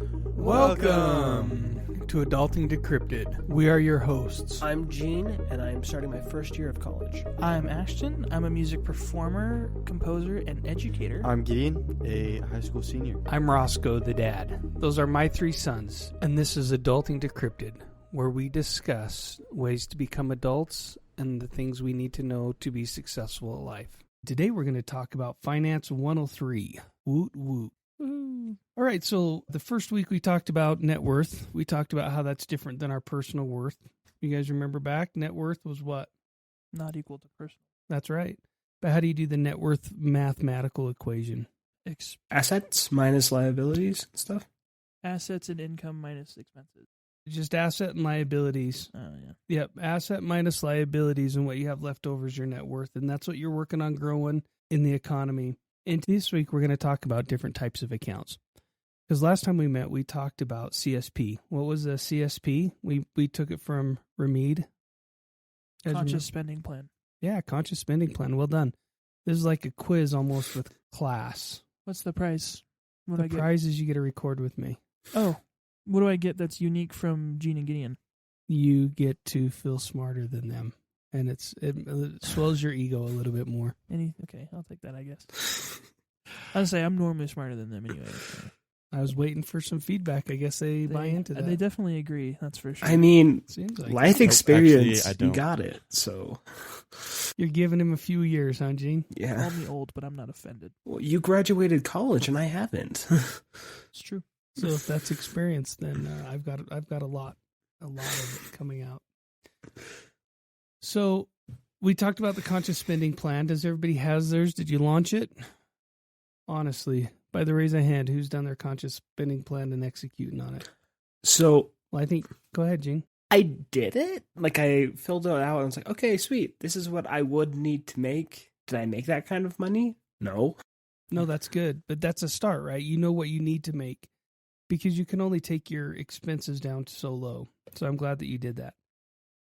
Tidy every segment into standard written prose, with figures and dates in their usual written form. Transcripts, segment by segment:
Welcome to Adulting Decrypted. We are your hosts. I'm Gene, and I'm starting my first year of college. I'm Ashton. I'm a music performer, composer, and educator. I'm Gideon, a high school senior. I'm Roscoe, the dad. Those are my three sons, and this is Adulting Decrypted, where we discuss ways to become adults and the things we need to know to be successful at life. Today we're going to talk about Finance 103. Woot woot. Woo. All right, so the first week we talked about net worth. We talked about how that's different than our personal worth. You guys remember back? Net worth was what? Not equal to personal. That's right. But how do you do the net worth mathematical equation? Assets minus liabilities and stuff? Assets and income minus expenses. Just asset and liabilities. Oh, yeah. Yep, asset minus liabilities, and what you have left over is your net worth. And that's what you're working on growing in the economy. And this week, we're going to talk about different types of accounts. Because last time we met, we talked about CSP. What was a CSP? We took it from Ramid. Conscious spending plan. Yeah, conscious spending plan. Well done. This is like a quiz almost with class. What's the prize? The prize is you get to record with me. Oh, what do I get that's unique from Gene and Gideon? You get to feel smarter than them. And it swells your ego a little bit more. Okay, I'll take that, I guess. I'll say I'm normally smarter than them anyway. So. I was waiting for some feedback. I guess they buy into that. They definitely agree, that's for sure. I mean, like life experience, actually, you got it, so. You're giving him a few years, huh, Gene? Yeah. Call me old, but I'm not offended. Well, you graduated college, and I haven't. It's true. So if that's experience, then I've got a lot of it coming out. So we talked about the conscious spending plan. Does everybody has theirs? Did you launch it? Honestly, by the raise of hand, who's done their conscious spending plan and executing on it? So, well, I think, go ahead, Gene. I did it. Like, I filled it out, and I was like, okay, sweet. This is what I would need to make. Did I make that kind of money? No. No, that's good. But that's a start, right? You know what you need to make because you can only take your expenses down to so low. So I'm glad that you did that.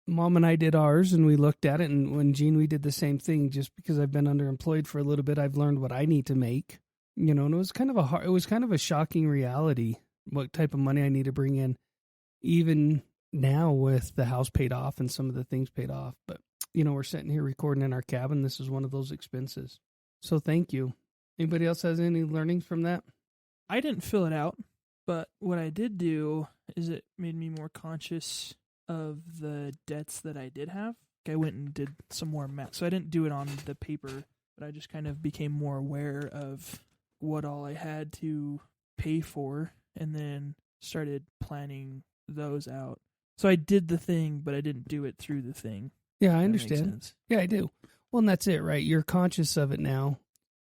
Mom and I did ours, and we looked at it, and when Gene, we did the same thing. Just because I've been underemployed for a little bit, I've learned what I need to make, and it was kind of a shocking reality, what type of money I need to bring in, even now with the house paid off and some of the things paid off. But, we're sitting here recording in our cabin. This is one of those expenses. So thank you. Anybody else has any learnings from that? I didn't fill it out, but what I did do is it made me more conscious of the debts that I did have. I went and did some more math. So I didn't do it on the paper, but I just kind of became more aware of what all I had to pay for and then started planning those out. So I did the thing, but I didn't do it through the thing. Yeah, I understand. Yeah, I do. Well, and that's it, right? You're conscious of it now.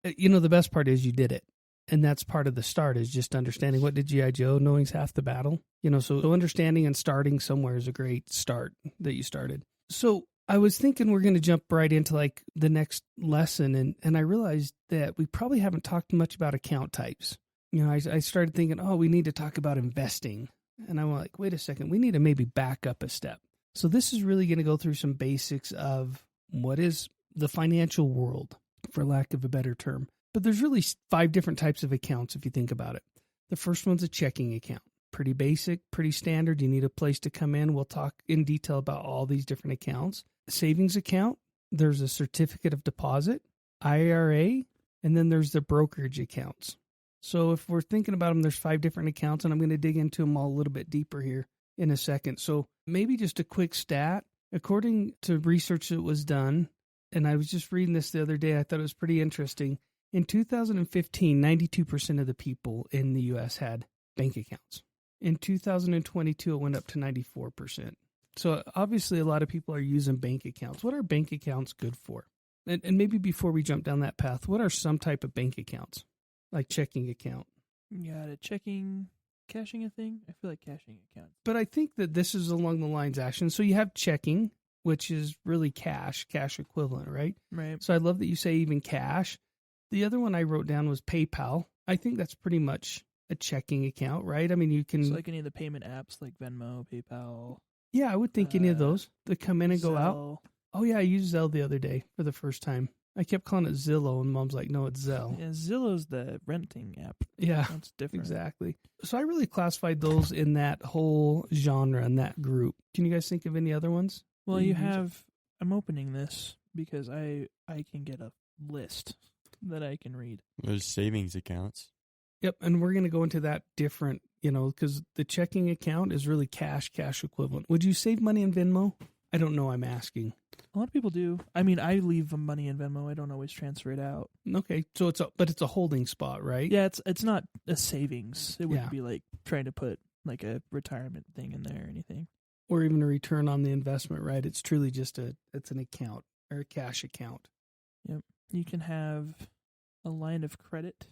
The best part is you did it. And that's part of the start is just understanding what did G.I. Joe, knowing's half the battle. So understanding and starting somewhere is a great start that you started. So I was thinking we're going to jump right into like the next lesson. And I realized that we probably haven't talked much about account types. I started thinking, we need to talk about investing. And I'm like, wait a second, we need to maybe back up a step. So this is really going to go through some basics of what is the financial world, for lack of a better term. But there's really 5 different types of accounts if you think about it. The first one's a checking account. Pretty basic, pretty standard. You need a place to come in. We'll talk in detail about all these different accounts. A savings account, there's a certificate of deposit, IRA, and then there's the brokerage accounts. So if we're thinking about them, there's 5 different accounts, and I'm going to dig into them all a little bit deeper here in a second. So maybe just a quick stat. According to research that was done, and I was just reading this the other day, I thought it was pretty interesting. In 2015, 92% of the people in the U.S. had bank accounts. In 2022, it went up to 94%. So obviously, a lot of people are using bank accounts. What are bank accounts good for? And maybe before we jump down that path, what are some type of bank accounts, like checking account? You got a cashing a thing? I feel like cashing account. But I think that this is along the lines, Ashton. So you have checking, which is really cash equivalent, right? Right. So I love that you say even cash. The other one I wrote down was PayPal. I think that's pretty much a checking account, right? I mean, you can... So like any of the payment apps like Venmo, PayPal. Yeah, I would think any of those that come in and go out. Zelle. Oh, yeah, I used Zelle the other day for the first time. I kept calling it Zillow, and Mom's like, no, it's Zelle. Yeah, Zillow's the renting app. Yeah, That's different. exactly. So I really classified those in that whole genre and that group. Can you guys think of any other ones? Well, that you use? have. I'm opening this because I can get a list that I can read. There's savings accounts. Yep, and we're going to go into that different, because the checking account is really cash equivalent. Would you save money in Venmo? I don't know, I'm asking. A lot of people do. I mean, I leave money in Venmo. I don't always transfer it out. Okay, so it's a holding spot, right? Yeah, it's not a savings. It wouldn't Yeah. be like trying to put like a retirement thing in there or anything. Or even a return on the investment, right? It's truly just it's an account or a cash account. Yep. You can have a line of credit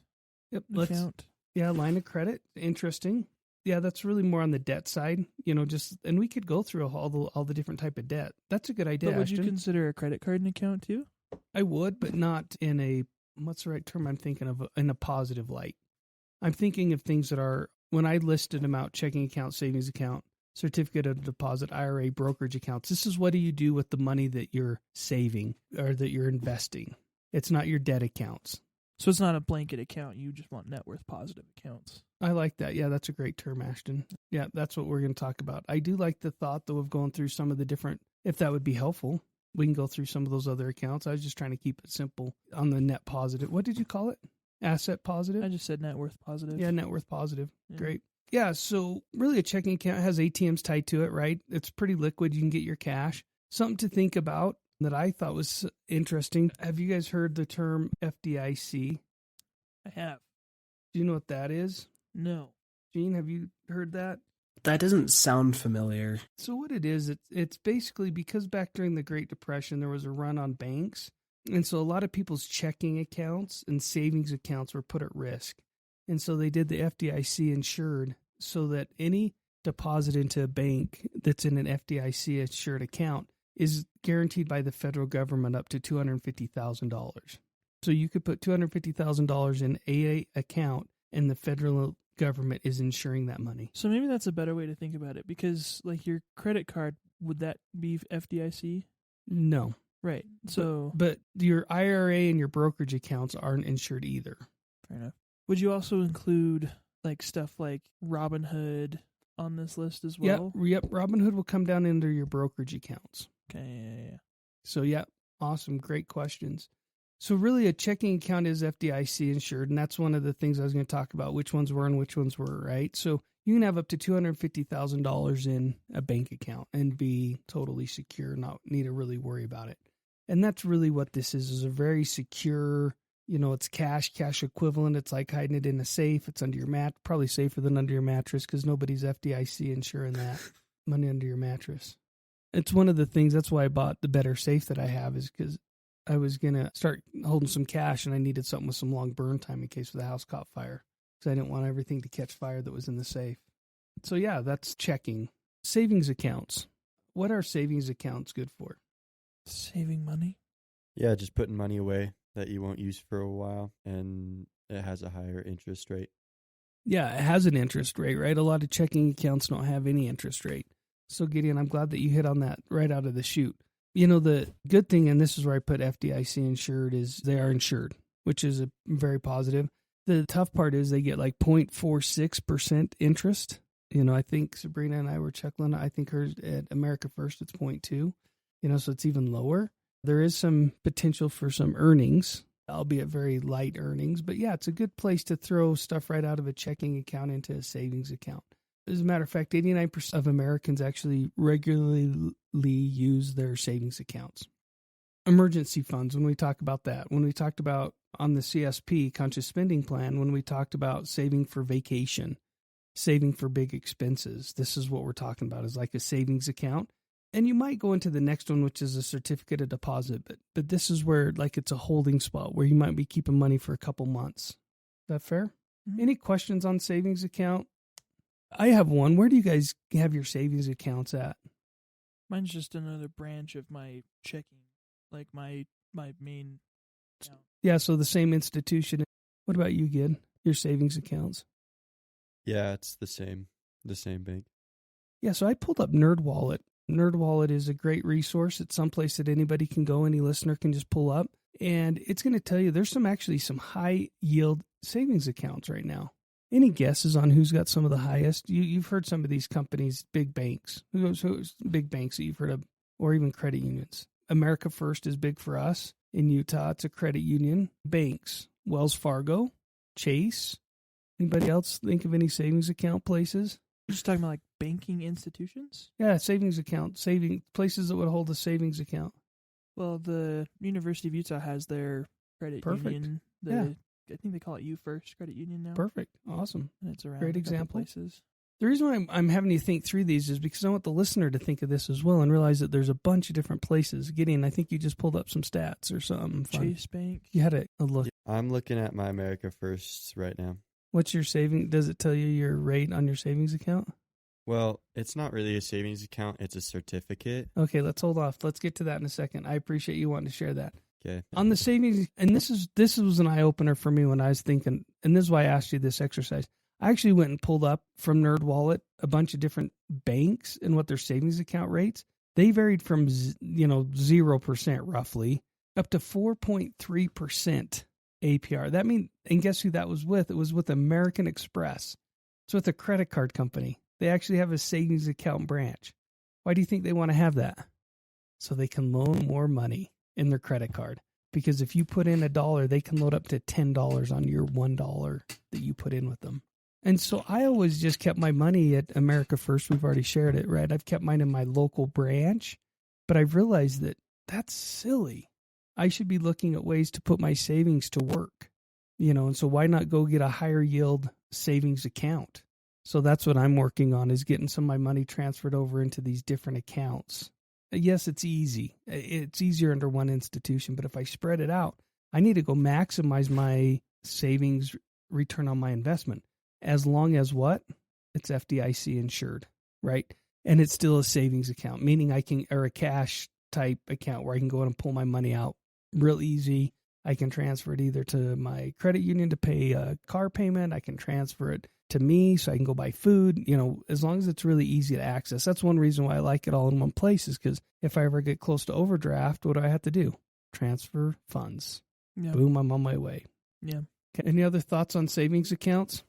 Yep. account. Line of credit. Interesting. Yeah, that's really more on the debt side, and we could go through all the different type of debt. That's a good idea. But would you Ashton. consider a credit card an account too? I would, but not in a, what's the right term I'm thinking of, in a positive light. I'm thinking of things that are, when I listed them out, checking account, savings account, certificate of deposit, IRA, brokerage accounts. This is what do you do with the money that you're saving or that you're investing. It's not your debt accounts. So it's not a blanket account. You just want net worth positive accounts. I like that. Yeah, that's a great term, Ashton. Yeah, that's what we're going to talk about. I do like the thought, though, of going through some of the different, if that would be helpful, we can go through some of those other accounts. I was just trying to keep it simple on the net positive. What did you call it? Asset positive? I just said net worth positive. Yeah, net worth positive. Yeah. Great. Yeah, so really a checking account has ATMs tied to it, right? It's pretty liquid. You can get your cash. Something to think about that I thought was interesting. Have you guys heard the term FDIC? I have. Do you know what that is? No. Gene, have you heard that? That doesn't sound familiar. So what it is, it's basically because back during the Great Depression, there was a run on banks. And so a lot of people's checking accounts and savings accounts were put at risk. And so they did the FDIC insured so that any deposit into a bank that's in an FDIC insured account is guaranteed by the federal government up to $250,000. So you could put $250,000 in a account and the federal government is insuring that money. So maybe that's a better way to think about it because like your credit card, would that be FDIC? No. Right. So But your IRA and your brokerage accounts aren't insured either. fair enough. Would you also include like stuff like Robinhood on this list as well? Yep. Robinhood will come down into your brokerage accounts. Okay, yeah. So, yeah, awesome. Great questions. So, really, a checking account is FDIC insured, and that's one of the things I was going to talk about, which ones were and which ones were, right? So, you can have up to $250,000 in a bank account and be totally secure, not need to really worry about it. And that's really what this is a very secure, it's cash equivalent. It's like hiding it in a safe. It's under your mat, probably safer than under your mattress because nobody's FDIC insuring that money under your mattress. It's one of the things, that's why I bought the better safe that I have is because I was going to start holding some cash and I needed something with some long burn time in case the house caught fire. Because I didn't want everything to catch fire that was in the safe. So yeah, that's checking. Savings accounts. What are savings accounts good for? Saving money? Yeah, just putting money away that you won't use for a while, and it has a higher interest rate. Yeah, it has an interest rate, right? A lot of checking accounts don't have any interest rate. So Gideon, I'm glad that you hit on that right out of the chute. The good thing, and this is where I put FDIC insured, is they are insured, which is a very positive. The tough part is they get like 0.46% interest. I think Sabrina and I were checking. I think hers at America First, it's 0.2. So it's even lower. There is some potential for some earnings, albeit very light earnings. But yeah, it's a good place to throw stuff right out of a checking account into a savings account. As a matter of fact, 89% of Americans actually regularly use their savings accounts. Emergency funds, when we talk about that, when we talked about on the CSP, conscious spending plan, when we talked about saving for vacation, saving for big expenses, this is what we're talking about, is like a savings account. And you might go into the next one, which is a certificate of deposit, but this is where like it's a holding spot where you might be keeping money for a couple months. Is that fair? Mm-hmm. Any questions on savings account? I have one. Where do you guys have your savings accounts at? Mine's just another branch of my checking, like my main account. Yeah, so the same institution. What about you, Gid? Your savings accounts? Yeah, it's the same bank. Yeah, so I pulled up NerdWallet. NerdWallet is a great resource. It's someplace that anybody can go, any listener can just pull up. And it's going to tell you there's some high yield savings accounts right now. Any guesses on who's got some of the highest? You've heard some of these companies, big banks. Who's big banks that you've heard of, or even credit unions? America First is big for us. In Utah, it's a credit union. Banks, Wells Fargo, Chase. Anybody else think of any savings account places? You're just talking about like banking institutions? Yeah, savings account, places that would hold a savings account. Well, the University of Utah has their credit union. I think they call it U First Credit Union now. Perfect. Awesome. And it's around Great a couple example. places. The reason why I'm having you think through these is because I want the listener to think of this as well and realize that there's a bunch of different places. Gideon, I think you just pulled up some stats or something fun. Chase Bank. You had a look. I'm looking at my America First right now. What's your saving? Does it tell you your rate on your savings account? Well, it's not really a savings account. It's a certificate. Okay, let's hold off. Let's get to that in a second. I appreciate you wanting to share that. Okay. On the savings, and this was an eye-opener for me when I was thinking, and this is why I asked you this exercise. I actually went and pulled up from NerdWallet a bunch of different banks and what their savings account rates. They varied from 0% roughly up to 4.3% APR. That means, and guess who that was with? It was with American Express. It's with a credit card company. They actually have a savings account branch. Why do you think they want to have that? So they can loan more money in their credit card. Because if you put in $1, they can load up to $10 on your $1 that you put in with them. And so I always just kept my money at America First. We've already shared it, right? I've kept mine in my local branch, but I've realized that that's silly. I should be looking at ways to put my savings to work, and so why not go get a higher yield savings account? So that's what I'm working on, is getting some of my money transferred over into these different accounts. Yes, it's easy. It's easier under one institution, but if I spread it out, I need to go maximize my savings return on my investment. As long as what? It's FDIC insured, right? And it's still a savings account, meaning or a cash type account where I can go in and pull my money out real easy. I can transfer it either to my credit union to pay a car payment. I can transfer it to me so I can go buy food, as long as it's really easy to access. That's one reason why I like it all in one place, is because if I ever get close to overdraft, what do I have to do? Transfer funds. Yeah. Boom, I'm on my way. Yeah. Okay, any other thoughts on savings accounts?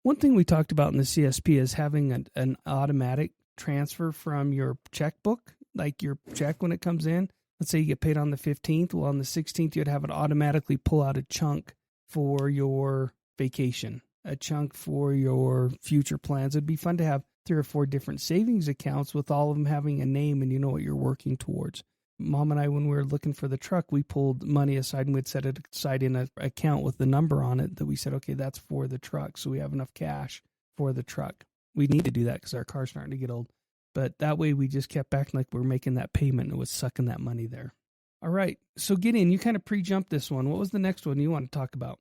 One thing we talked about in the CSP is having an automatic transfer from your checkbook, like your check when it comes in. Let's say you get paid on the 15th. Well, on the 16th, you'd have it automatically pull out a chunk for your vacation, a chunk for your future plans. It'd be fun to have 3 or 4 different savings accounts with all of them having a name and you know what you're working towards. Mom and I, when we were looking for the truck, we pulled money aside and we'd set it aside in an account with the number on it that we said, okay, that's for the truck. So we have enough cash for the truck. We need to do that because our car's starting to get old. But that way we just kept acting like we were making that payment and it was sucking that money there. All right. So Gideon, you kind of pre-jumped this one. What was the next one you want to talk about?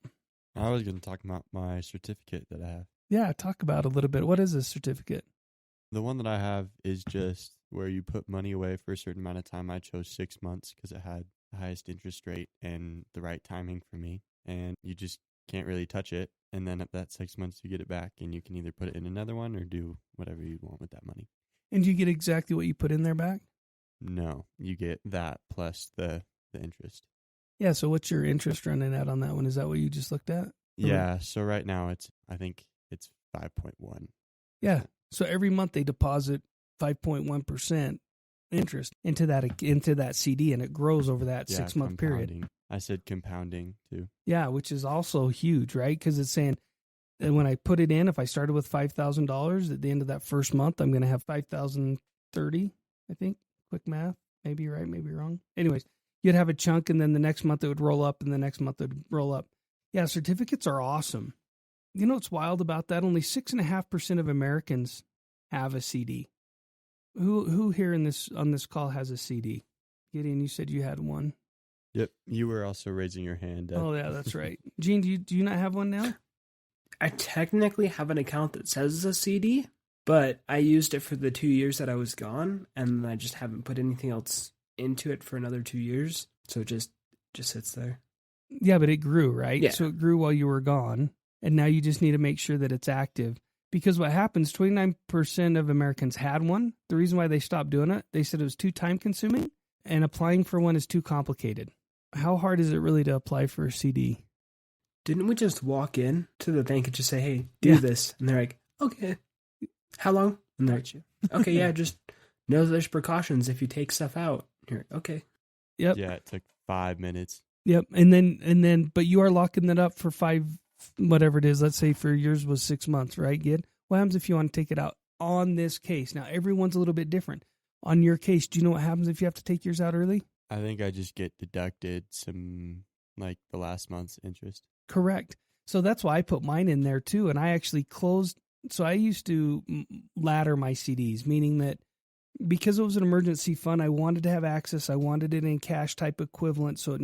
I was going to talk about my certificate that I have. Yeah, talk about it a little bit. What is this certificate? The one that I have is just where you put money away for a certain amount of time. I chose 6 months because it had the highest interest rate and the right timing for me. And you just can't really touch it. And then at that 6 months, you get it back and you can either put it in another one or do whatever you want with that money. And you get exactly what you put in there back? No, you get that plus the interest. Yeah, so what's your interest running at on that one? Is that what you just looked at? Yeah, so right now I think it's 5.1. Yeah, so every month they deposit 5.1% interest into that CD, and it grows over that 6 month period. I said compounding too. Yeah, which is also huge, right? Because it's saying that when I put it in, if I started with $5,000 at the end of that first month, I'm going to have $5,030, I think. Quick math. Maybe you're right, maybe you're wrong. Anyways, you'd have a chunk, and then the next month it would roll up, and the next month it would roll up. Yeah, certificates are awesome. You know what's wild about that? Only 6.5% of Americans have a CD. Who here on this call has a CD? Gideon, you said you had one. Yep, you were also raising your hand. Oh yeah, that's right. Gene, do you not have one now? I technically have an account that says a CD, but I used it for the 2 years that I was gone, and I just haven't put anything else into it for another 2 years, so it just sits there. Yeah, but it grew, right? Yeah. So it grew while you were gone, and now you just need to make sure that it's active. Because what happens, 29% of Americans had one. The reason why they stopped doing it, they said it was too time-consuming, and applying for one is too complicated. How hard is it really to apply for a CD? Didn't we just walk in to the bank and just say, hey, do Yeah. this? And they're like, okay. How long? And they're like, okay, yeah, just know there's precautions if you take stuff out. You're like, okay. Yep. Yeah, it took 5 minutes. Yep. And then, but you are locking that up for 5, whatever it is. Let's say for yours was 6 months, right? Good. What happens if you want to take it out on this case? Now, everyone's a little bit different. On your case, do you know what happens if you have to take yours out early? I think I just get deducted some, like, the last month's interest. Correct. So that's why I put mine in there too. And I actually closed. So I used to ladder my CDs, meaning that because it was an emergency fund, I wanted to have access. I wanted it in cash type equivalent. So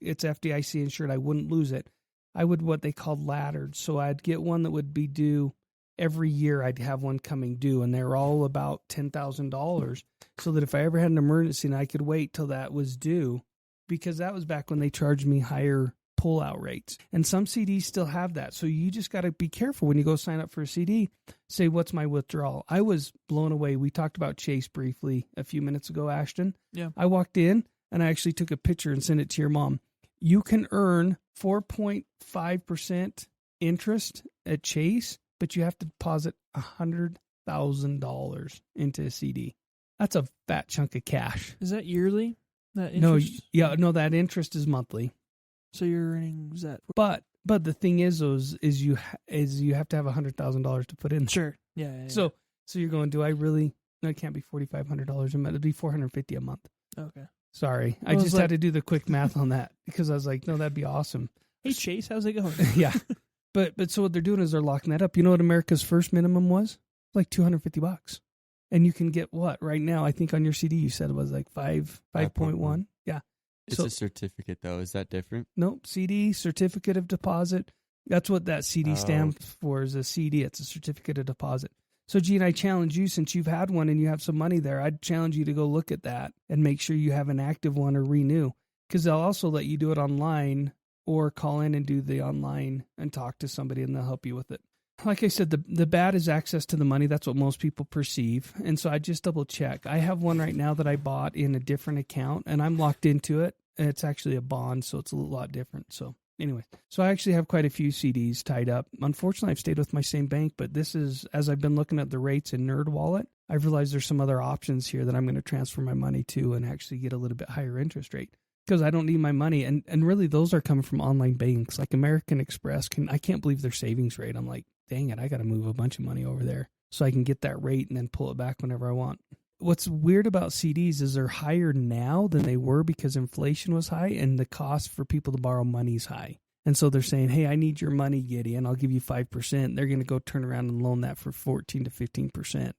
it's FDIC insured. I wouldn't lose it. I would what they called laddered. So I'd get one that would be due every year. I'd have one coming due, and they're all about $10,000. So that if I ever had an emergency and I could wait till that was due, because that was back when they charged me higher pull-out rates. And some CDs still have that. So you just got to be careful when you go sign up for a CD. Say, what's my withdrawal? I was blown away. We talked about Chase briefly a few minutes ago, Ashton. Yeah. I walked in and I actually took a picture and sent it to your mom. You can earn 4.5% interest at Chase, but you have to deposit $100,000 into a CD. That's a fat chunk of cash. Is that yearly? That No, interest? that interest is monthly. So you're earning, is that? But the thing is you have to have $100,000 to put in. Sure. Yeah. So you're going, do I really? No, it can't be $4,500 a month. It'd be $450 a month. Okay. Sorry, I just had to do the quick math on that because I was like, no, that'd be awesome. Hey Chase, how's it going? Yeah, but so what they're doing is they're locking that up. You know what America's first minimum was? Like $250, and you can get what right now? I think on your CD you said it was like 5.1. Yeah. It's a certificate, though. Is that different? Nope. CD, certificate of deposit. That's what that CD stands for, is a CD. It's a certificate of deposit. So, Gene, I challenge you, since you've had one and you have some money there, I'd challenge you to go look at that and make sure you have an active one or renew, because they'll also let you do it online or call in and do the online and talk to somebody and they'll help you with it. Like I said, the bad is access to the money. That's what most people perceive. And so I just double check. I have one right now that I bought in a different account and I'm locked into it. And it's actually a bond, so it's a lot different. So anyway, so I actually have quite a few CDs tied up. Unfortunately, I've stayed with my same bank, but this is, as I've been looking at the rates in NerdWallet, I've realized there's some other options here that I'm going to transfer my money to and actually get a little bit higher interest rate. Because I don't need my money. And really, those are coming from online banks. Like American Express, I can't believe their savings rate. I'm like, dang it, I got to move a bunch of money over there so I can get that rate and then pull it back whenever I want. What's weird about CDs is they're higher now than they were because inflation was high and the cost for people to borrow money is high. And so they're saying, hey, I need your money, Gideon. I'll give you 5%. They're going to go turn around and loan that for 14 to 15%,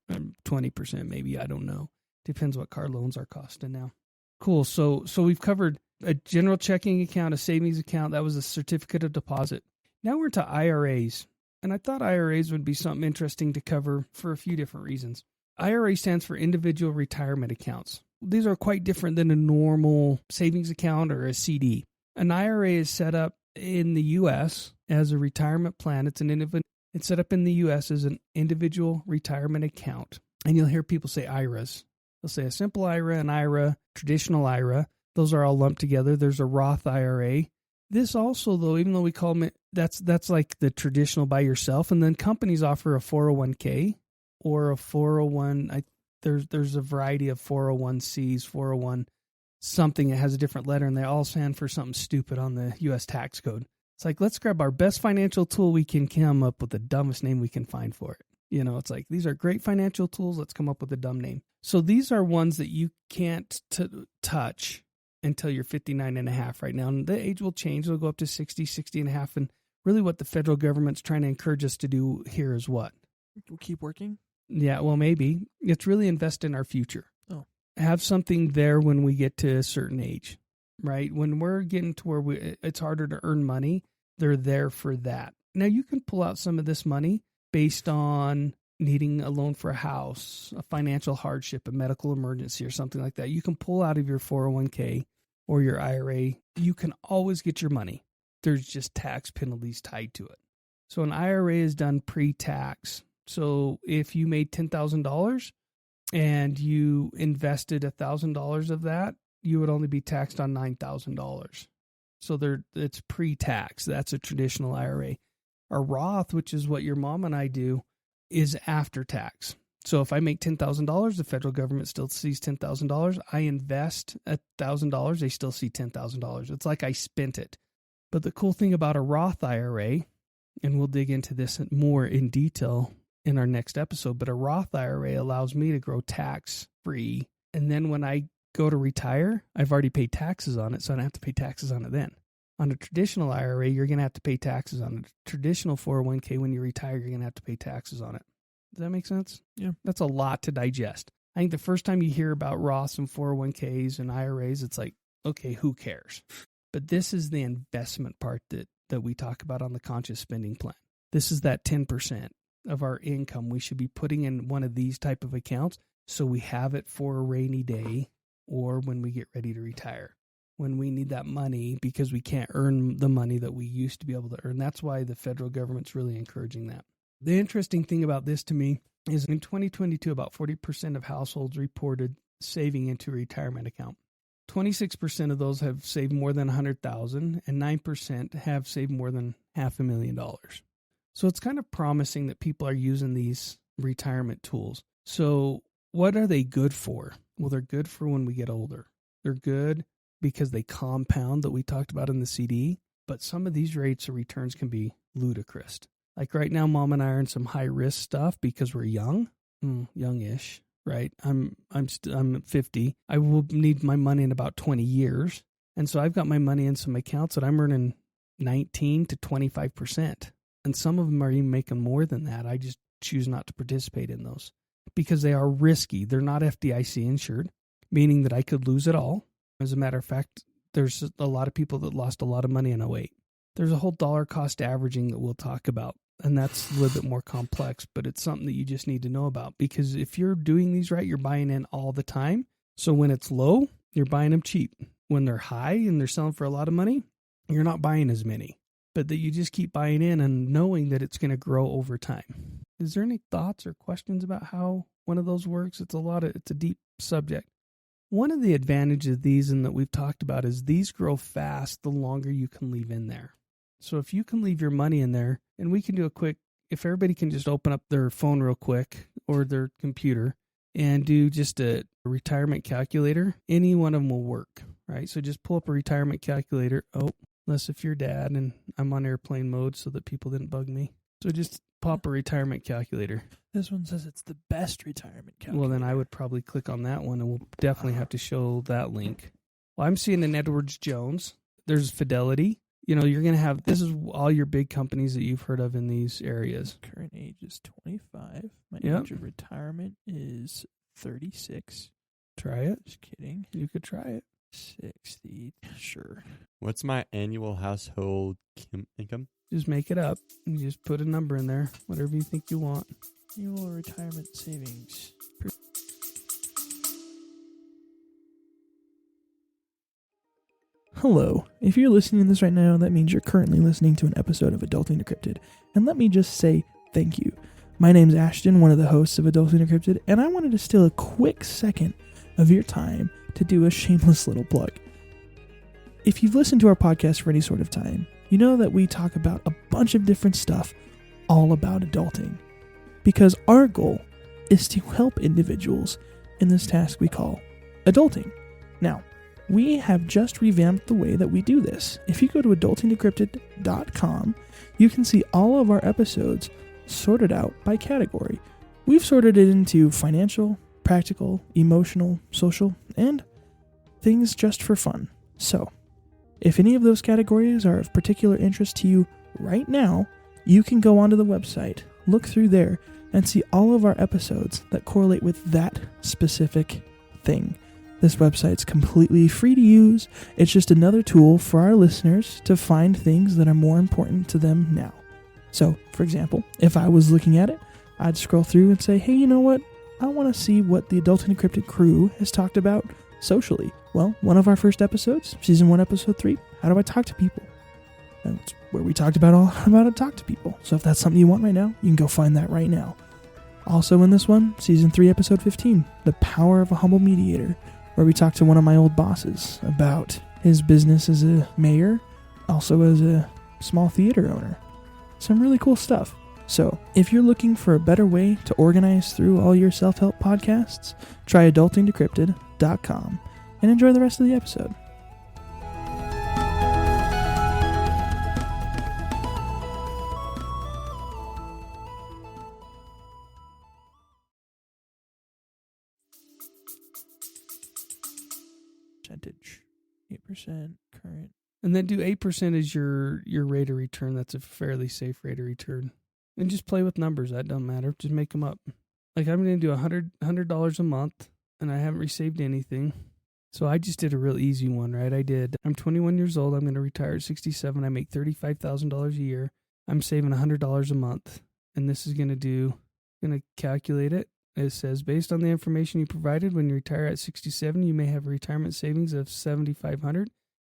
20% maybe. I don't know. Depends what car loans are costing now. Cool. So we've covered a general checking account, a savings account. That was a certificate of deposit. Now we're to IRAs. And I thought IRAs would be something interesting to cover for a few different reasons. IRA stands for individual retirement accounts. These are quite different than a normal savings account or a CD. An IRA is set up in the U.S. as a retirement plan. It's set up in the U.S. as an individual retirement account. And you'll hear people say IRAs. They'll say a simple IRA, an IRA, traditional IRA. Those are all lumped together. There's a Roth IRA. This also, though, even though we call them, that's like the traditional by yourself. And then companies offer a 401k or a 401. There's a variety of 401cs, 401 something that has a different letter, and they all stand for something stupid on the U.S. tax code. It's like, let's grab our best financial tool we can come up with the dumbest name we can find for it. You know, it's like, these are great financial tools. Let's come up with a dumb name. So these are ones that you can't touch until you're 59 and a half right now. And the age will change. It'll go up to 60, 60 and a half. And really what the federal government's trying to encourage us to do here is what? We'll keep working? Yeah, well, maybe. It's really invest in our future. Oh. Have something there when we get to a certain age, right? When we're getting to where it's harder to earn money, they're there for that. Now, you can pull out some of this money based on needing a loan for a house, a financial hardship, a medical emergency, or something like that. You can pull out of your 401k or your IRA. You can always get your money. There's just tax penalties tied to it. So an IRA is done pre-tax. So if you made $10,000 and you invested $1,000 of that, you would only be taxed on $9,000. So it's pre-tax. That's a traditional IRA. A Roth, which is what your mom and I do, is after tax. So if I make $10,000, the federal government still sees $10,000. I invest $1,000, they still see $10,000. It's like I spent it. But the cool thing about a Roth IRA, and we'll dig into this more in detail in our next episode, but a Roth IRA allows me to grow tax-free. And then when I go to retire, I've already paid taxes on it, so I don't have to pay taxes on it then. On a traditional IRA, you're going to have to pay taxes on it. Traditional 401k, when you retire, you're going to have to pay taxes on it. Does that make sense? Yeah. That's a lot to digest. I think the first time you hear about Roths and 401ks and IRAs, it's like, okay, who cares? But this is the investment part that we talk about on the conscious spending plan. This is that 10% of our income we should be putting in one of these type of accounts so we have it for a rainy day or when we get ready to retire, when we need that money because we can't earn the money that we used to be able to earn. That's why the federal government's really encouraging that. The interesting thing about this to me is in 2022, about 40% of households reported saving into a retirement account. 26% of those have saved more than $100,000 and 9% have saved more than $500,000. So it's kind of promising that people are using these retirement tools. So what are they good for? Well, they're good for when we get older. They're good because they compound that we talked about in the CD, but some of these rates of returns can be ludicrous. Like right now, Mom and I are in some high risk stuff because we're youngish, right? I'm 50. I will need my money in about 20 years. And so I've got my money in some accounts that I'm earning 19 to 25%. And some of them are even making more than that. I just choose not to participate in those because they are risky. They're not FDIC insured, meaning that I could lose it all. As a matter of fact, there's a lot of people that lost a lot of money in 2008. There's a whole dollar cost averaging that we'll talk about, and that's a little bit more complex, but it's something that you just need to know about because if you're doing these right, you're buying in all the time. So when it's low, you're buying them cheap. When they're high and they're selling for a lot of money, you're not buying as many, but that you just keep buying in and knowing that it's going to grow over time. Is there any thoughts or questions about how one of those works? It's a deep subject. One of the advantages of these and that we've talked about is these grow fast the longer you can leave in there. So if you can leave your money in there, and we can do if everybody can just open up their phone real quick or their computer and do just a retirement calculator, any one of them will work, right? So just pull up a retirement calculator. Oh, unless if you're dad and I'm on airplane mode so that people didn't bug me. So just pop a retirement calculator. This one says it's the best retirement calculator. Well, then I would probably click on that one, and we'll definitely have to show that link. Well, I'm seeing an Edwards Jones. There's Fidelity. You're going to have, this is all your big companies that you've heard of in these areas. Current age is 25. My age of retirement is 36. Try it. Just kidding. You could try it. 60. Sure. What's my annual household income? Just make it up. And you just put a number in there, whatever you think you want. Annual retirement savings. Hello. If you're listening to this right now, that means you're currently listening to an episode of Adulting Decrypted. And let me just say thank you. My name's Ashton, one of the hosts of Adulting Decrypted, and I wanted to steal a quick second of your time to do a shameless little plug. If you've listened to our podcast for any sort of time, you know that we talk about a bunch of different stuff all about adulting. Because our goal is to help individuals in this task we call adulting. Now, we have just revamped the way that we do this. If you go to adultingdecrypted.com, you can see all of our episodes sorted out by category. We've sorted it into financial, practical, emotional, social, and things just for fun. So, if any of those categories are of particular interest to you right now, you can go onto the website, look through there, and see all of our episodes that correlate with that specific thing. This website's completely free to use. It's just another tool for our listeners to find things that are more important to them now. So, for example, if I was looking at it, I'd scroll through and say, hey, you know what? I want to see what the Adulting Decrypted crew has talked about socially. Well, one of our first episodes, Season 1, Episode 3, How Do I Talk to People? That's where we talked about all about how to talk to people. So if that's something you want right now, you can go find that right now. Also in this one, Season 3, Episode 15, The Power of a Humble Mediator, where we talked to one of my old bosses about his business as a mayor also as a small theater owner. Some really cool stuff. So, if you're looking for a better way to organize through all your self-help podcasts, try adultingdecrypted.com and enjoy the rest of the episode. Percentage, 8% current. And then do 8% as your rate of return. That's a fairly safe rate of return. And just play with numbers. That don't matter. Just make them up. Like I'm going to do $100 a month, and I haven't received anything. So I just did a real easy one, right? I'm 21 years old. I'm going to retire at 67. I make $35,000 a year. I'm saving $100 a month. And this is going to calculate it. It says, based on the information you provided, when you retire at 67, you may have a retirement savings of $7,500.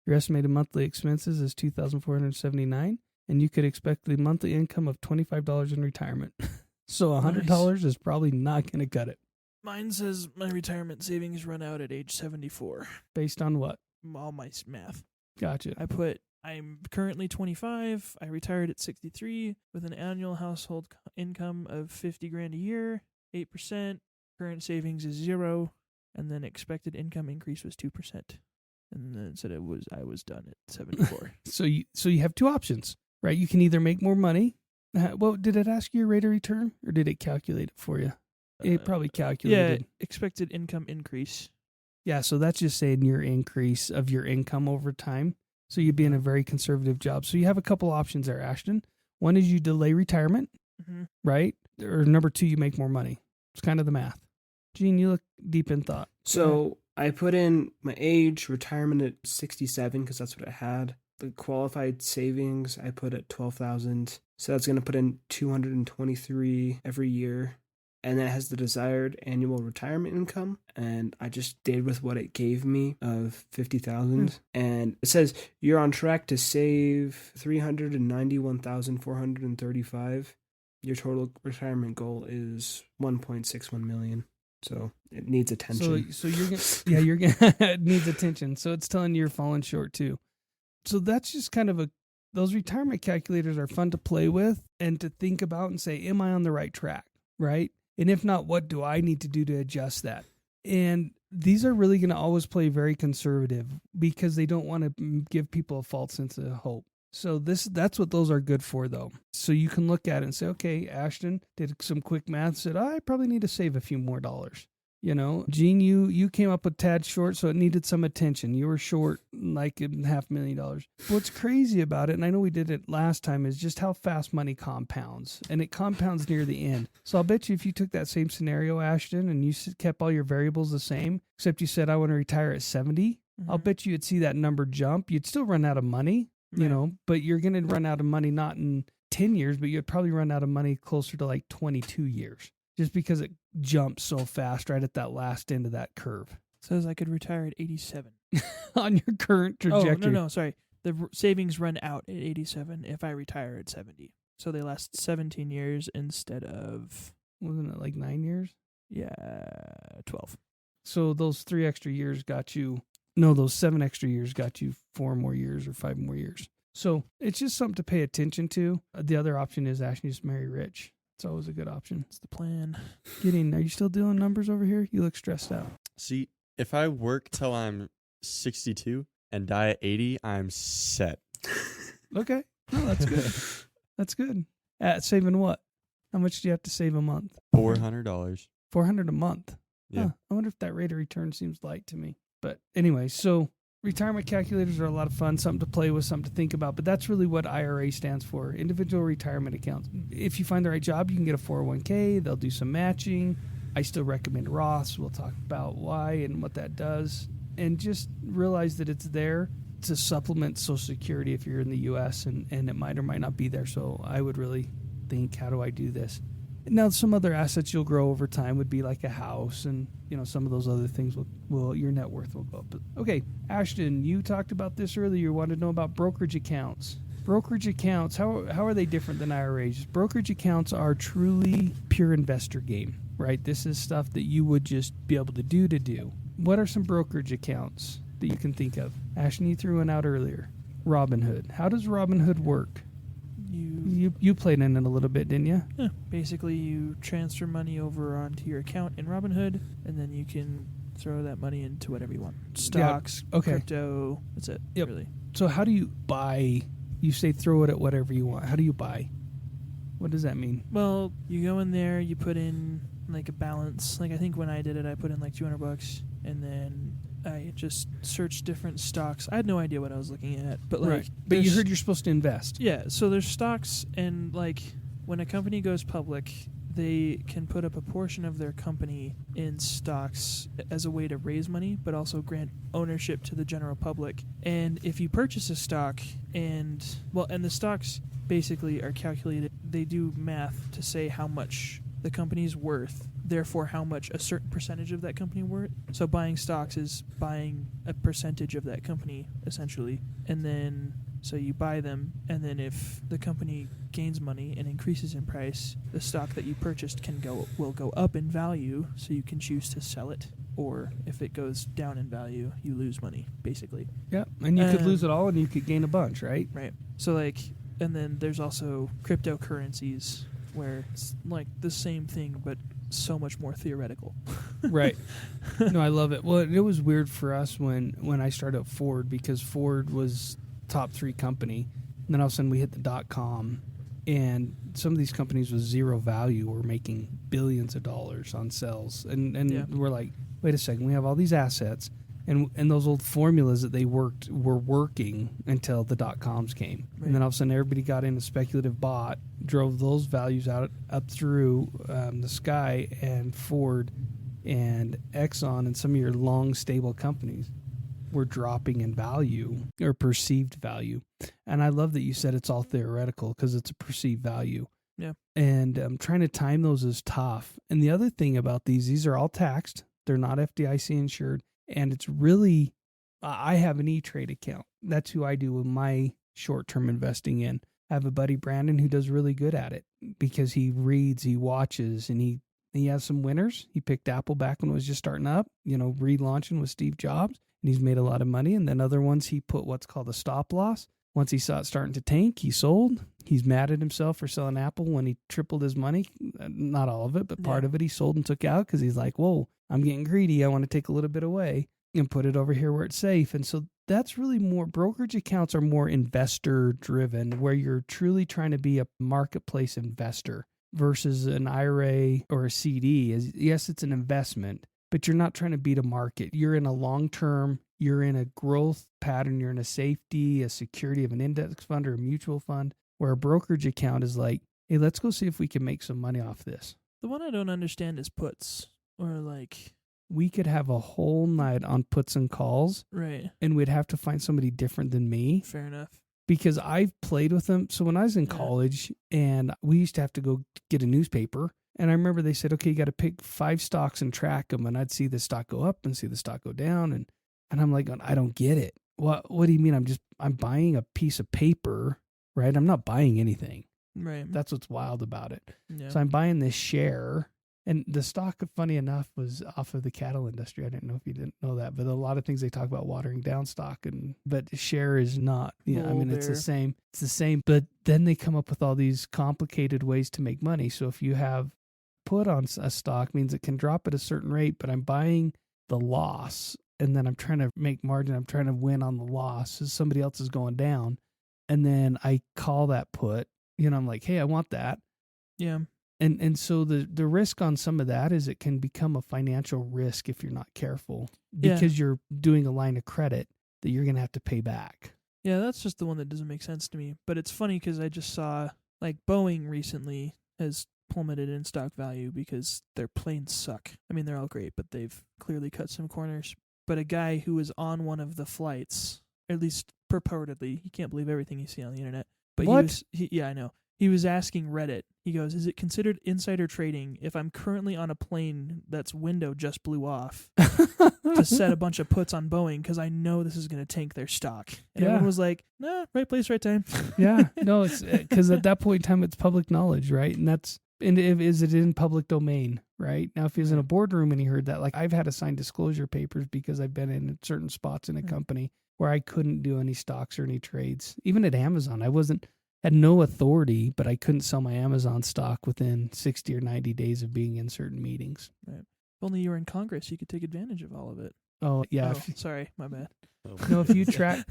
Your estimated monthly expenses is $2,479, and you could expect the monthly income of $25 in retirement. So $100 is probably not going to cut it. Mine says my retirement savings run out at age 74. Based on what? All my math. Gotcha. I'm currently 25. I retired at 63 with an annual household income of $50,000 a year, 8%. Current savings is 0, and then expected income increase was 2%. And then it said I was done at 74. So you have two options, right? You can either make more money. Well, did it ask you your rate of return, or did it calculate it for you? It probably calculated. Yeah, expected income increase. Yeah, so that's just saying your increase of your income over time. So you'd be in a very conservative job. So you have a couple options there, Ashton. One is you delay retirement, right? Or number 2, you make more money. It's kind of the math. Gene, you look deep in thought. So I put in my age, retirement at 67 because that's what I had. The qualified savings I put at 12,000. So that's going to put in 223 every year. And then it has the desired annual retirement income. And I just did with what it gave me of 50,000. And it says you're on track to save 391,435. Your total retirement goal is 1.61 million. So it needs attention. So you're gonna it needs attention. So it's telling you you're falling short too. So that's just kind of those retirement calculators are fun to play with and to think about and say, am I on the right track? Right? And if not, what do I need to do to adjust that? And these are really going to always play very conservative because they don't want to give people a false sense of hope. So that's what those are good for, though. So you can look at it and say, okay, Ashton did some quick math, said, I probably need to save a few more dollars. You know, Gene, you came up a tad short, so it needed some attention. You were short like $500,000. What's crazy about it, and I know we did it last time, is just how fast money compounds. And it compounds near the end. So I'll bet you if you took that same scenario, Ashton, and you kept all your variables the same, except you said, I want to retire at 70, I'll bet you'd see that number jump. You'd still run out of money, you know, but you're going to run out of money not in 10 years, but you'd probably run out of money closer to like 22 years. Just because it jumps so fast right at that last end of that curve. It says I could retire at 87. On your current trajectory. Oh, no, sorry. The savings run out at 87 if I retire at 70. So they last 17 years instead of... Wasn't it like 9 years? Yeah, 12. So those 3 extra years got you... No, those 7 extra years got you 4 more years or 5 more years. So it's just something to pay attention to. The other option is actually just marry rich. It's always a good option. It's the plan. Are you still doing numbers over here? You look stressed out. See, if I work till I'm 62 and die at 80, I'm set. Okay. No, that's good. That's good. Saving what? How much do you have to save a month? $400. $400 a month. Yeah. Huh. I wonder if that rate of return seems light to me. But anyway, so retirement calculators are a lot of fun, something to play with, something to think about. But that's really what IRA stands for, individual retirement accounts. If you find the right job, you can get a 401k. They'll do some matching. I still recommend Roths. We'll talk about why and what that does. And just realize that it's there to supplement Social Security if you're in the U.S. and it might or might not be there. So I would really think, how do I do this? Now, some other assets you'll grow over time would be like a house, and some of those other things will your net worth will go up. But, okay, Ashton, you talked about this earlier. You wanted to know about brokerage accounts. Brokerage accounts, how are they different than IRAs? Brokerage accounts are truly pure investor game, right? This is stuff that you would just be able to do. What are some brokerage accounts that you can think of? Ashton, you threw one out earlier. Robinhood. How does Robinhood work? You played in it a little bit, didn't you? Yeah, basically you transfer money over onto your account in Robinhood, and then you can throw that money into whatever you want. Stocks, crypto, that's it, really. So how do you buy? You say throw it at whatever you want. How do you buy? What does that mean? Well, you go in there, you put in like a balance. Like I think when I did it, I put in like $200, and then I just searched different stocks. I had no idea what I was looking at, but like, right. But you heard you're supposed to invest. Yeah. So there's stocks, and like when a company goes public, they can put up a portion of their company in stocks as a way to raise money, but also grant ownership to the general public. And if you purchase a stock, and the stocks basically are calculated, they do math to say how much the company's worth, therefore how much a certain percentage of that company worth. So buying stocks is buying a percentage of that company, essentially. And then, so you buy them, and then if the company gains money and increases in price, the stock that you purchased will go up in value, so you can choose to sell it. Or if it goes down in value, you lose money, basically. Yeah, and you could lose it all, and you could gain a bunch, right? Right. So like, and then there's also cryptocurrencies, where it's like the same thing, but so much more theoretical. Right. No, I love it. Well, it was weird for us when I started at Ford, because Ford was top 3 company, and then all of a sudden we hit the .com, and some of these companies with zero value were making billions of dollars on sales, and we're like, wait a second, we have all these assets, and those old formulas that they were working until the .coms came, right. And then all of a sudden everybody got in a speculative bot, drove those values up through the sky, and Ford and Exxon and some of your long stable companies were dropping in value, or perceived value. And I love that you said it's all theoretical, because it's a perceived value. Yeah. And trying to time those is tough. And the other thing about these are all taxed. They're not FDIC insured. And it's really, I have an E-Trade account. That's who I do with my short-term investing in. I have a buddy, Brandon, who does really good at it, because he reads, he watches, and he has some winners. He picked Apple back when it was just starting up, relaunching with Steve Jobs, and he's made a lot of money. And then other ones, he put what's called a stop loss. Once he saw it starting to tank, he sold. He's mad at himself for selling Apple when he tripled his money. Not all of it, but part of it he sold and took out, because he's like, whoa, I'm getting greedy. I want to take a little bit away and put it over here where it's safe. And so that's really more, brokerage accounts are more investor driven, where you're truly trying to be a marketplace investor, versus an IRA or a CD. Yes, it's an investment, but you're not trying to beat a market. You're in a long-term, you're in a growth pattern, you're in a safety, a security of an index fund or a mutual fund, where a brokerage account is like, hey, let's go see if we can make some money off this. The one I don't understand is puts, or like... We could have a whole night on puts and calls. Right. And we'd have to find somebody different than me. Fair enough. Because I've played with them. So when I was in college, and we used to have to go get a newspaper, and I remember they said, okay, you got to pick 5 stocks and track them. And I'd see the stock go up and see the stock go down. And I'm like, I don't get it. What do you mean? I'm buying a piece of paper, right? I'm not buying anything. Right. That's what's wild about it. Yeah. So I'm buying this share. And the stock, funny enough, was off of the cattle industry. I didn't know if you didn't know that, but a lot of things they talk about watering down stock, but share is not. Yeah, I mean, it's the same. It's the same. But then they come up with all these complicated ways to make money. So if you have put on a stock, means it can drop at a certain rate, but I'm buying the loss, and then I'm trying to make margin. I'm trying to win on the loss. So somebody else is going down, and then I call that put. I'm like, hey, I want that. Yeah. And so the risk on some of that is it can become a financial risk if you're not careful, because you're doing a line of credit that you're going to have to pay back. Yeah, that's just the one that doesn't make sense to me. But it's funny because I just saw, like, Boeing recently has plummeted in stock value because their planes suck. I mean, they're all great, but they've clearly cut some corners. But a guy who was on one of the flights, at least purportedly, you can't believe everything you see on the internet. But what? Yeah, I know. He was asking Reddit, he goes, is it considered insider trading if I'm currently on a plane that's window just blew off to set a bunch of puts on Boeing because I know this is going to tank their stock? And everyone was like, nah, right place, right time. Yeah, no, it's because at that point in time, it's public knowledge, right? And is it in public domain, right? Now, if he was in a boardroom and he heard that, like I've had to sign disclosure papers because I've been in certain spots in a company where I couldn't do any stocks or any trades. Even at Amazon, had no authority, but I couldn't sell my Amazon stock within 60 or 90 days of being in certain meetings. Right. If only you were in Congress, you could take advantage of all of it. Oh, yeah. Oh, sorry, my bad. If you track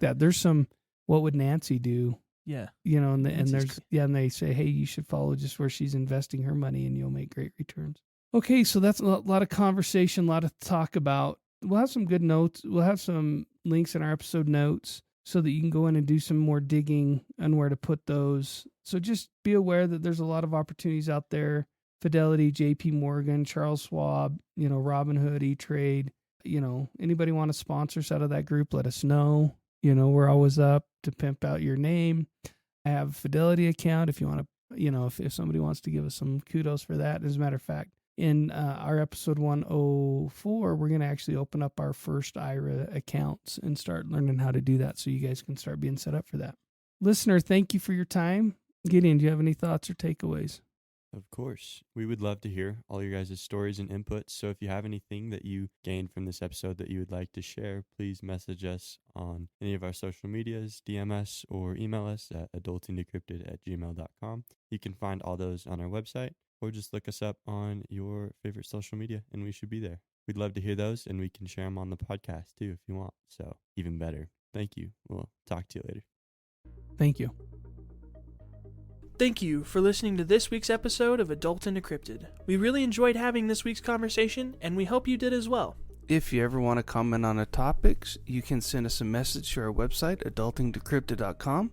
that, there's some, what would Nancy do? Yeah. And Nancy's and they say, hey, you should follow just where she's investing her money and you'll make great returns. Okay, so that's a lot of conversation, a lot of talk about. We'll have some good notes. We'll have some links in our episode notes so that you can go in and do some more digging on where to put those. So just be aware that there's a lot of opportunities out there. Fidelity, JP Morgan, Charles Schwab, Robinhood, E-Trade. Anybody want to sponsor us out of that group, let us know. We're always up to pimp out your name. I have a Fidelity account if you want to, if somebody wants to give us some kudos for that. As a matter of fact, in our episode 104, we're going to actually open up our first IRA accounts and start learning how to do that so you guys can start being set up for that. Listener, thank you for your time. Gideon, do you have any thoughts or takeaways? Of course. We would love to hear all your guys' stories and inputs. So if you have anything that you gained from this episode that you would like to share, please message us on any of our social medias, DM us, or email us at adultingdecrypted@gmail.com. You can find all those on our website, or just look us up on your favorite social media, and we should be there. We'd love to hear those, and we can share them on the podcast too if you want. So even better. Thank you. We'll talk to you later. Thank you. Thank you for listening to this week's episode of Adult and Decrypted. We really enjoyed having this week's conversation, and we hope you did as well. If you ever want to comment on the topics, you can send us a message to our website, adultingdecrypted.com,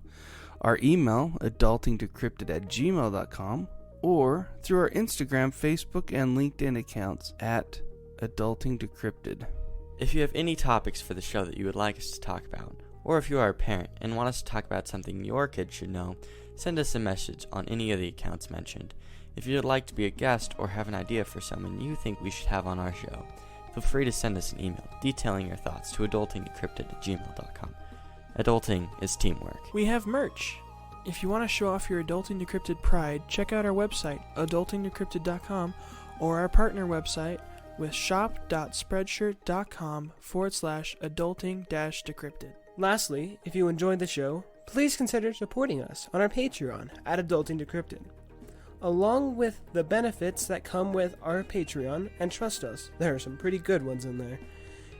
our email, adultingdecrypted@gmail.com, or through our Instagram, Facebook, and LinkedIn accounts at adultingdecrypted. If you have any topics for the show that you would like us to talk about, or if you are a parent and want us to talk about something your kids should know, send us a message on any of the accounts mentioned. If you would like to be a guest or have an idea for someone you think we should have on our show, feel free to send us an email detailing your thoughts to adultingdecrypted@gmail.com. Adulting is teamwork. We have merch. If you want to show off your Adulting Decrypted pride, check out our website, adultingdecrypted.com, or our partner website with shop.spreadshirt.com/adulting-decrypted. Lastly, if you enjoyed the show, please consider supporting us on our Patreon at Adulting Decrypted. Along with the benefits that come with our Patreon, and trust us, there are some pretty good ones in there,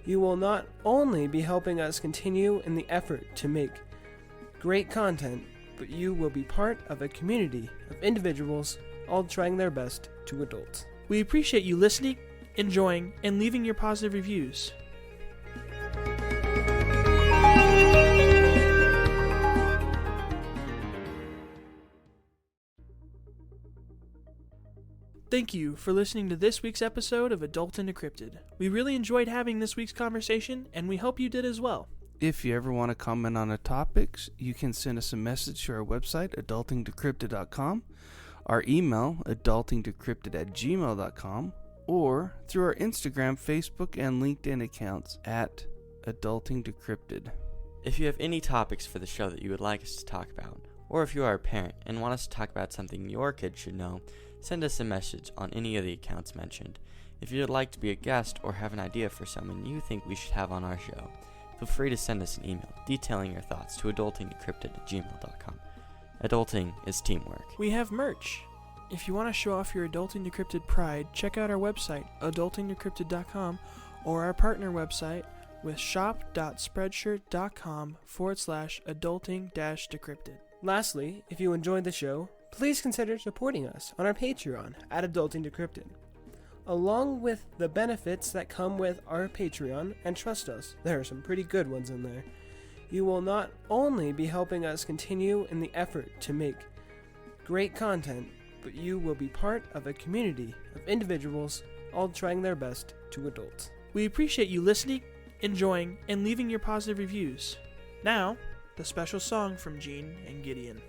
you will not only be helping us continue in the effort to make great content, but you will be part of a community of individuals all trying their best to adult. We appreciate you listening, enjoying, and leaving your positive reviews. Thank you for listening to this week's episode of Adult and Decrypted. We really enjoyed having this week's conversation, and we hope you did as well. If you ever want to comment on the topics, you can send us a message to our website, adultingdecrypted.com, our email, adultingdecrypted@gmail.com, or through our Instagram, Facebook, and LinkedIn accounts at adultingdecrypted. If you have any topics for the show that you would like us to talk about, or if you are a parent and want us to talk about something your kids should know, send us a message on any of the accounts mentioned. If you would like to be a guest or have an idea for someone you think we should have on our show, feel free to send us an email detailing your thoughts to adultingdecrypted@gmail.com. Adulting is teamwork. We have merch. If you want to show off your Adulting Decrypted pride, check out our website, adultingdecrypted.com, or our partner website with shop.spreadshirt.com/adulting-decrypted. Lastly, if you enjoyed the show, please consider supporting us on our Patreon at Adulting Decrypted. Along with the benefits that come with our Patreon, and trust us, there are some pretty good ones in there, you will not only be helping us continue in the effort to make great content, but you will be part of a community of individuals all trying their best to adult. We appreciate you listening, enjoying, and leaving your positive reviews. Now, the special song from Gene and Gideon.